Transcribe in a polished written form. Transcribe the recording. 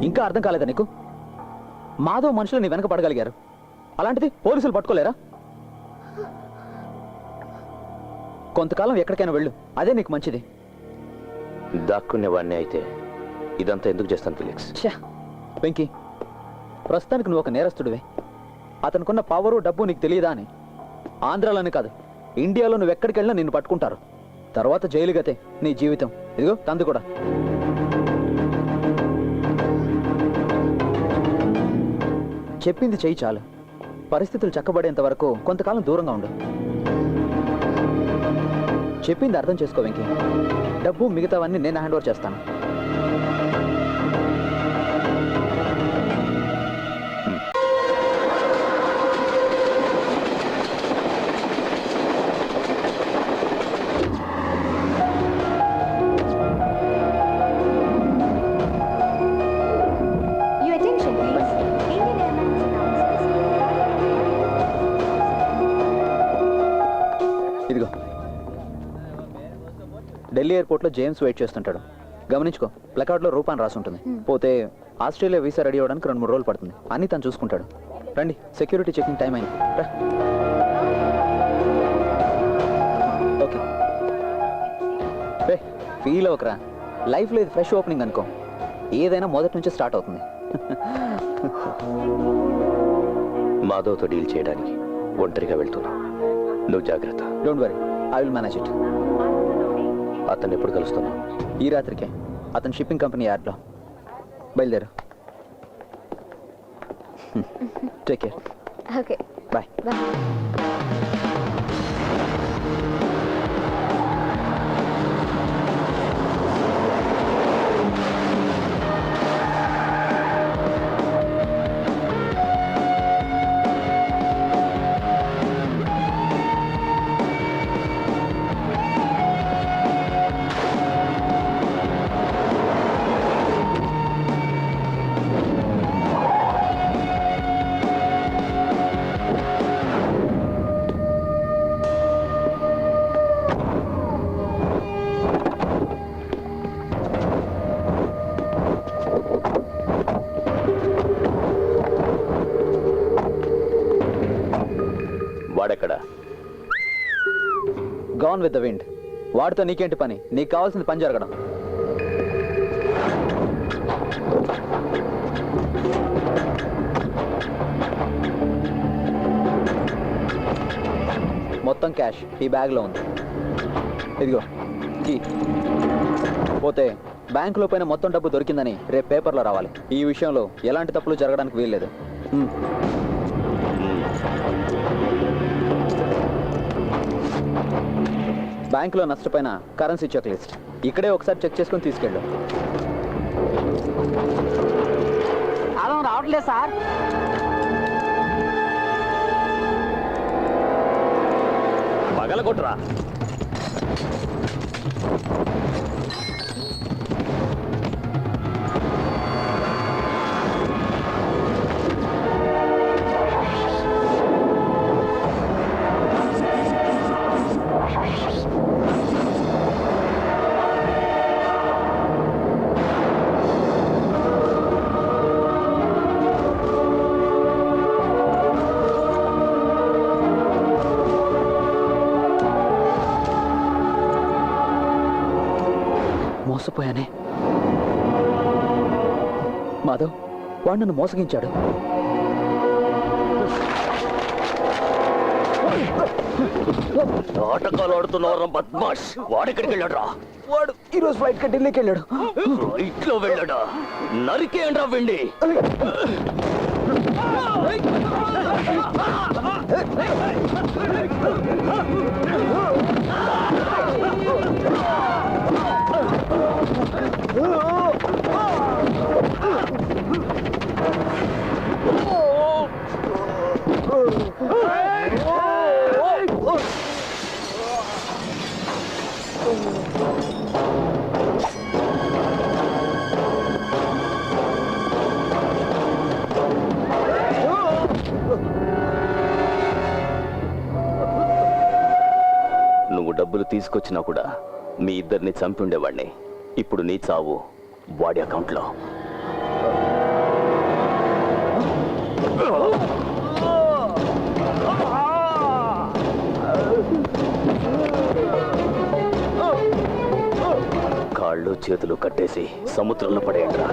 ఇంకా అర్థం కాలేదా నీకు? మాధవ్ మనుషులు నీ వెనక పడగలిగారు, అలాంటిది పోలీసులు పట్టుకోలేరా? కొంతకాలం ఎక్కడికైనా వెళ్ళు, అదే నీకు మంచిది. దాక్కునేవాడిని అయితే ఇదంతా ఎందుకు చేస్తాను ఫిలిక్స్? వెంకీ, ప్రస్తుతానికి నువ్వు ఒక నేరస్తుడివే. అతనుకున్న పవరు డబ్బు నీకు తెలియదా అని. ఆంధ్రాలోనే కాదు, ఇండియాలో నువ్వు ఎక్కడికి వెళ్ళినా నిన్ను పట్టుకుంటారు. తర్వాత జైలు గతే నీ జీవితం. ఇదిగో తందు కూడా. చెప్పింది చెయ్యి చాలు. పరిస్థితులు చక్కబడేంత వరకు కొంతకాలం దూరంగా ఉండు. చెప్పింది అర్థం చేసుకో వెంకీ. డబ్బు మిగతావన్నీ నేను హ్యాండ్ ఓవర్ చేస్తాను. ఇదిగో, ఢిల్లీ ఎయిర్పోర్ట్లో జేమ్స్ వెయిట్ చేస్తుంటాడు. గమనించుకో, ప్లకార్డ్లో రూపాన్ని రాసి ఉంటుంది. పోతే ఆస్ట్రేలియా వీసా రెడీ అవ్వడానికి 2-3 రోజులు పడుతుంది. అన్నీ తను చూసుకుంటాడు. రండి, సెక్యూరిటీ చెకింగ్ టైం అయింది. ఓకే, ఫీల్ అవ్వకరా. లైఫ్లో ఇది ఫ్రెష్ ఓపెనింగ్ అనుకో. ఏదైనా మొదటి నుంచి స్టార్ట్ అవుతుంది. మాధవ్తో డీల్ చేయడానికి ఒంటరిగా వెళ్తున్నా. నువ్వు జాగ్రత్త. Don't worry, I will manage it. అతన్ని ఎప్పుడు కలుస్తున్నావు? ఈ రాత్రికే. అతను షిప్పింగ్ కంపెనీ యార్డ్లో. బయలుదేరు. Take care. Okay, bye. వాడెక్కడ? Gone with the wind. వాడితో నీకేంటి పని? నీకు కావాల్సింది పని జరగడం. మొత్తం క్యాష్ ఈ బ్యాగ్లో ఉంది. ఇదిగో కీ. పోతే బ్యాంకులో పైన మొత్తం డబ్బు దొరికిందని రేపు పేపర్లో రావాలి. ఈ విషయంలో ఎలాంటి తప్పులు జరగడానికి వీల్లేదు. బ్యాంకులో నష్టపోయిన కరెన్సీ చెక్ లిస్ట్ ఇక్కడే ఒకసారి చెక్ చేసుకొని తీసుకెళ్ళు. కాలం రావట్లేదు సార్. పగలగొట్రా. మోసపోయానే. మాధవ్, వాడు నన్ను మోసగించాడు. నాటకాలు ఆడుతున్నవరా బద్మాష్. వాడెక్కడికి వెళ్ళాడ్రా? వాడు ఈరోజు ఫ్లైట్ కి ఢిల్లీకి వెళ్ళాడు. ఇట్లో వెళ్ళాడా? నరికేయండ్రా వెండి. నువ్వు డబ్బులు తీసుకొచ్చినా కూడా మీ ఇద్దరిని చంపి ఉండేవాడిని. ఇప్పుడు నీ చావు వాడి అకౌంట్లో. కాళ్ళు చేతులు కట్టేసి సముద్రంలో పడేయండిరా.